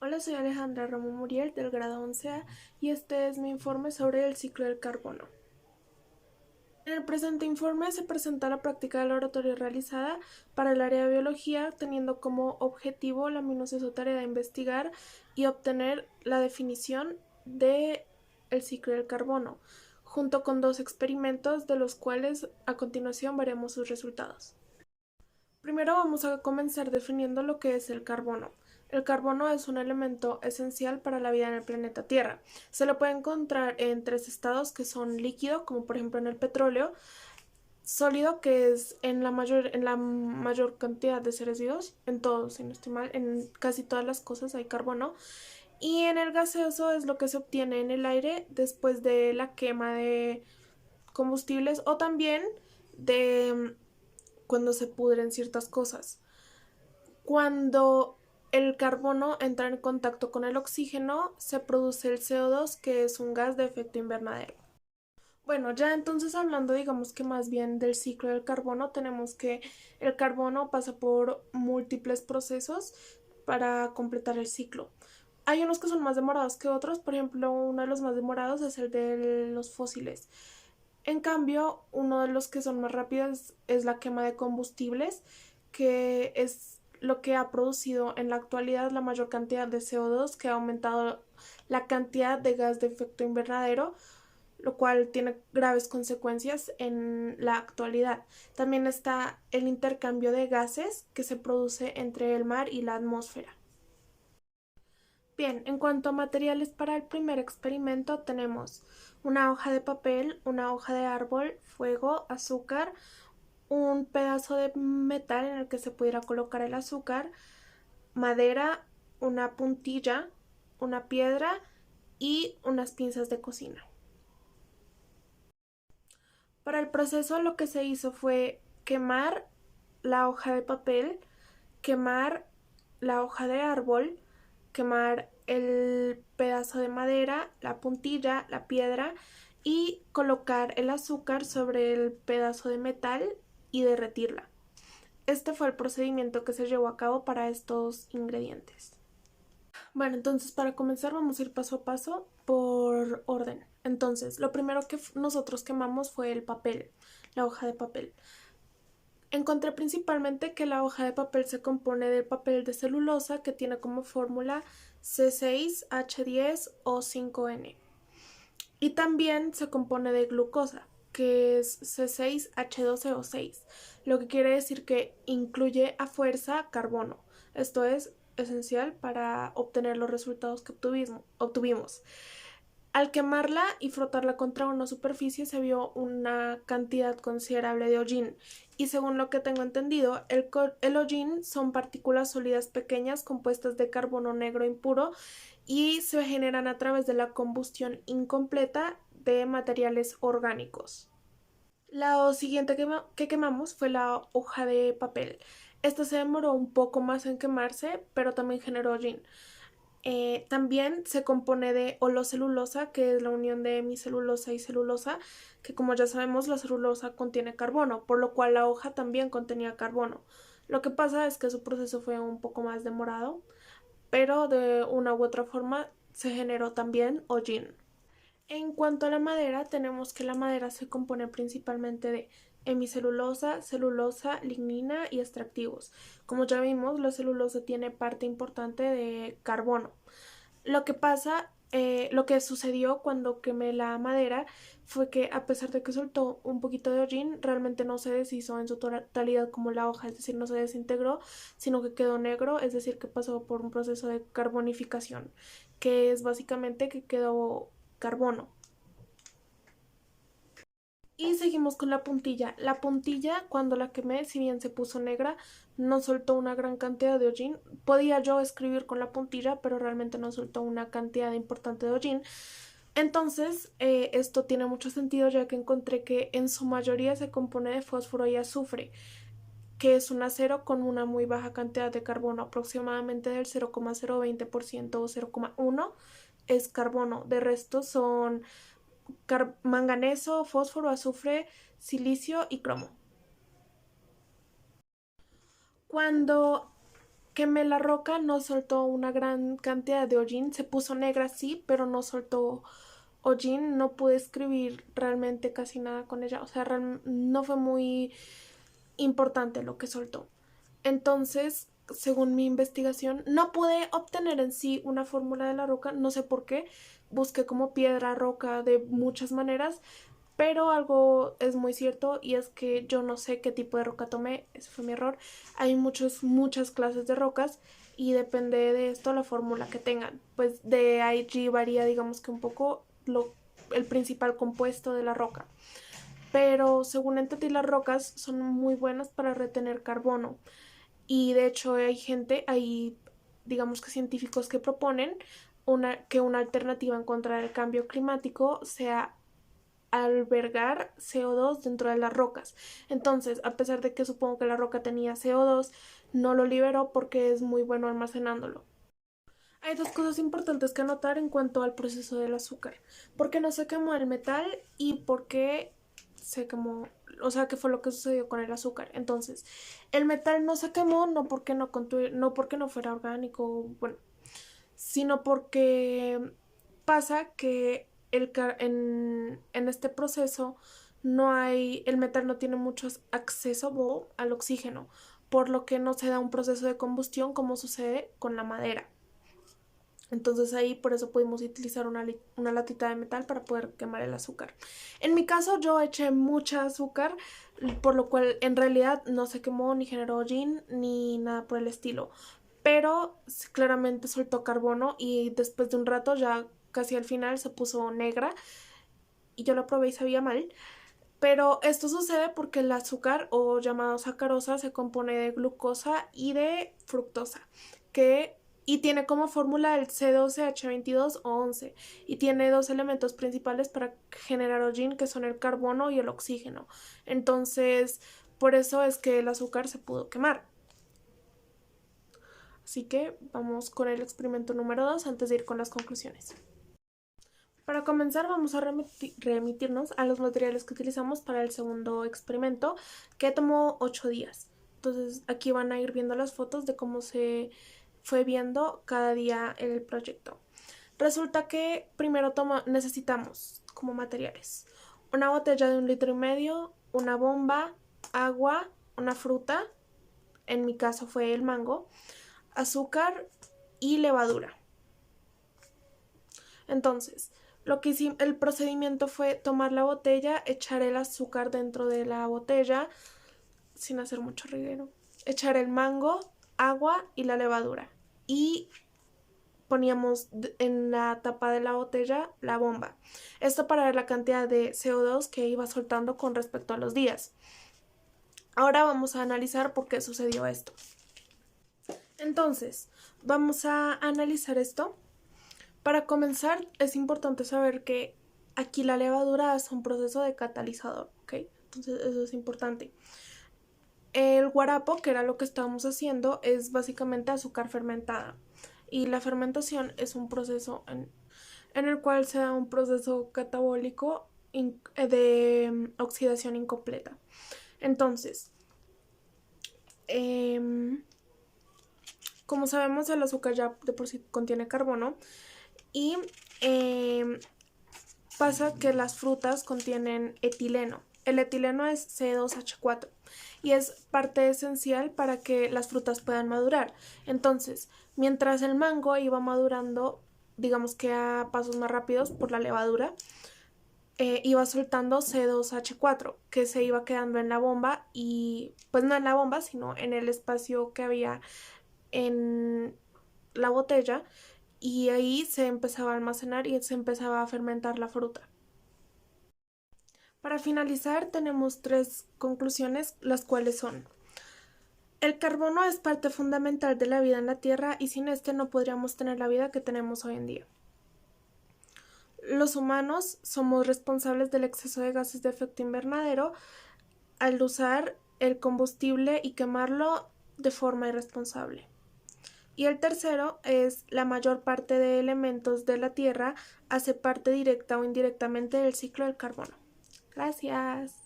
Hola, soy Alejandra Ramón Muriel del grado 11A y este es mi informe sobre el ciclo del carbono. En el presente informe se presenta la práctica de laboratorio realizada para el área de biología, teniendo como objetivo la minuciosa tarea de investigar y obtener la definición del ciclo del carbono, junto con dos experimentos de los cuales a continuación veremos sus resultados. Primero vamos a comenzar definiendo lo que es el carbono. El carbono es un elemento esencial para la vida en el planeta Tierra. Se lo puede encontrar en tres estados que son líquido, como por ejemplo en el petróleo, sólido, que es en la mayor cantidad de seres vivos, en todos, si no estoy mal, en casi todas las cosas hay carbono, y en el gaseoso es lo que se obtiene en el aire después de la quema de combustibles o también de cuando se pudren ciertas cosas. Cuando el carbono entra en contacto con el oxígeno, se produce el CO2, que es un gas de efecto invernadero. Bueno, ya entonces hablando, digamos que más bien del ciclo del carbono, tenemos que el carbono pasa por múltiples procesos para completar el ciclo. Hay unos que son más demorados que otros, por ejemplo, uno de los más demorados es el de los fósiles. En cambio, uno de los que son más rápidos es la quema de combustibles, que es lo que ha producido en la actualidad la mayor cantidad de CO2, que ha aumentado la cantidad de gas de efecto invernadero, lo cual tiene graves consecuencias en la actualidad. También está el intercambio de gases que se produce entre el mar y la atmósfera. Bien, en cuanto a materiales para el primer experimento, tenemos una hoja de papel, una hoja de árbol, fuego, azúcar, un pedazo de metal en el que se pudiera colocar el azúcar, madera, una puntilla, una piedra y unas pinzas de cocina. Para el proceso lo que se hizo fue quemar la hoja de papel, quemar la hoja de árbol, quemar el pedazo de madera, la puntilla, la piedra y colocar el azúcar sobre el pedazo de metal y derretirla. Este fue el procedimiento que se llevó a cabo para estos ingredientes. Bueno, entonces para comenzar vamos a ir paso a paso por orden. Entonces, lo primero que nosotros quemamos fue el papel, la hoja de papel. Encontré principalmente que la hoja de papel se compone del papel de celulosa que tiene como fórmula C6H10O5N y también se compone de glucosa que es C6H12O6, lo que quiere decir que incluye a fuerza carbono. Esto es esencial para obtener los resultados que obtuvimos. Al quemarla y frotarla contra una superficie se vio una cantidad considerable de hollín y según lo que tengo entendido, el hollín son partículas sólidas pequeñas compuestas de carbono negro impuro y se generan a través de la combustión incompleta de materiales orgánicos. Lo siguiente que quemamos fue la hoja de papel. Esta se demoró un poco más en quemarse, pero también generó hollín. También se compone de holocelulosa, que es la unión de hemicelulosa y celulosa, que como ya sabemos la celulosa contiene carbono, por lo cual la hoja también contenía carbono. Lo que pasa es que su proceso fue un poco más demorado, pero de una u otra forma se generó también hollín. En cuanto a la madera, tenemos que la madera se compone principalmente de hemicelulosa, celulosa, lignina y extractivos. Como ya vimos, la celulosa tiene parte importante de carbono. Lo que sucedió cuando quemé la madera fue que a pesar de que soltó un poquito de hollín, realmente no se deshizo en su totalidad como la hoja, es decir, no se desintegró, sino que quedó negro, es decir, que pasó por un proceso de carbonificación, que es básicamente que quedó carbono. Y seguimos con la puntilla. La puntilla, cuando la quemé, si bien se puso negra, no soltó una gran cantidad de hollín. Podía yo escribir con la puntilla, pero realmente no soltó una cantidad importante de hollín. Entonces, esto tiene mucho sentido ya que encontré que en su mayoría se compone de fósforo y azufre, que es un acero con una muy baja cantidad de carbono, aproximadamente del 0,020% o 0,1 es carbono. De resto son manganeso, fósforo, azufre, silicio y cromo. Cuando quemé la roca, no soltó una gran cantidad de hollín, se puso negra sí, pero no soltó hollín, no pude escribir realmente casi nada con ella, o sea, no fue muy importante lo que soltó. Entonces, según mi investigación, no pude obtener en sí una fórmula de la roca, no sé por qué, busqué como piedra, roca de muchas maneras, pero algo es muy cierto y es que yo no sé qué tipo de roca tomé, ese fue mi error. Hay muchas clases de rocas y depende de esto la fórmula que tengan. Pues de allí varía digamos que un poco el principal compuesto de la roca. Pero según entendí las rocas son muy buenas para retener carbono y de hecho hay digamos que científicos que proponen que una alternativa en contra del cambio climático sea albergar CO2 dentro de las rocas. Entonces, a pesar de que supongo que la roca tenía CO2, no lo liberó porque es muy bueno almacenándolo. Hay dos cosas importantes que anotar en cuanto al proceso del azúcar. ¿Por qué no se quemó el metal y por qué se quemó? O sea, ¿qué fue lo que sucedió con el azúcar? Entonces, el metal no se quemó no porque no fuera orgánico, bueno, sino porque pasa que en este proceso el metal no tiene mucho acceso al oxígeno, por lo que no se da un proceso de combustión como sucede con la madera. Entonces ahí por eso pudimos utilizar una latita de metal para poder quemar el azúcar. En mi caso yo eché mucha azúcar, por lo cual en realidad no se quemó ni generó hollín ni nada por el estilo. Pero claramente soltó carbono y después de un rato ya casi al final se puso negra y yo la probé y sabía mal. Pero esto sucede porque el azúcar o llamado sacarosa se compone de glucosa y de fructosa, que y tiene como fórmula el C12H22 o 11 y tiene dos elementos principales para generar hollín que son el carbono y el oxígeno. Entonces, por eso es que el azúcar se pudo quemar. Así que vamos con el experimento número 2 antes de ir con las conclusiones. Para comenzar vamos a remitirnos a los materiales que utilizamos para el segundo experimento, que tomó 8 días. Entonces aquí van a ir viendo las fotos de cómo se fue viendo cada día el proyecto. Resulta que primero necesitamos como materiales una botella de 1,5 litros, una bomba, agua, una fruta, en mi caso fue el mango, azúcar y levadura. Entonces, el procedimiento fue tomar la botella, echar el azúcar dentro de la botella sin hacer mucho reguero, echar el mango, agua y la levadura y poníamos en la tapa de la botella la bomba. Esto para ver la cantidad de CO2 que iba soltando con respecto a los días. Ahora vamos a analizar por qué sucedió esto. Entonces, vamos a analizar esto. Para comenzar, es importante saber que aquí la levadura es un proceso de catalizador, ¿ok? Entonces eso es importante. El guarapo, que era lo que estábamos haciendo, es básicamente azúcar fermentada. Y la fermentación es un proceso en el cual se da un proceso catabólico de oxidación incompleta. Entonces, como sabemos, el azúcar ya de por sí contiene carbono y pasa que las frutas contienen etileno. El etileno es C2H4 y es parte esencial para que las frutas puedan madurar. Entonces, mientras el mango iba madurando, digamos que a pasos más rápidos por la levadura, iba soltando C2H4 que se iba quedando en la bomba y pues no en la bomba, sino en el espacio que había en la botella y ahí se empezaba a almacenar y se empezaba a fermentar la fruta. Para finalizar, tenemos 3 conclusiones, las cuales son: el carbono es parte fundamental de la vida en la Tierra y sin este no podríamos tener la vida que tenemos hoy en día. Los humanos somos responsables del exceso de gases de efecto invernadero al usar el combustible y quemarlo de forma irresponsable. Y el tercero es: la mayor parte de elementos de la Tierra hace parte directa o indirectamente del ciclo del carbono. Gracias.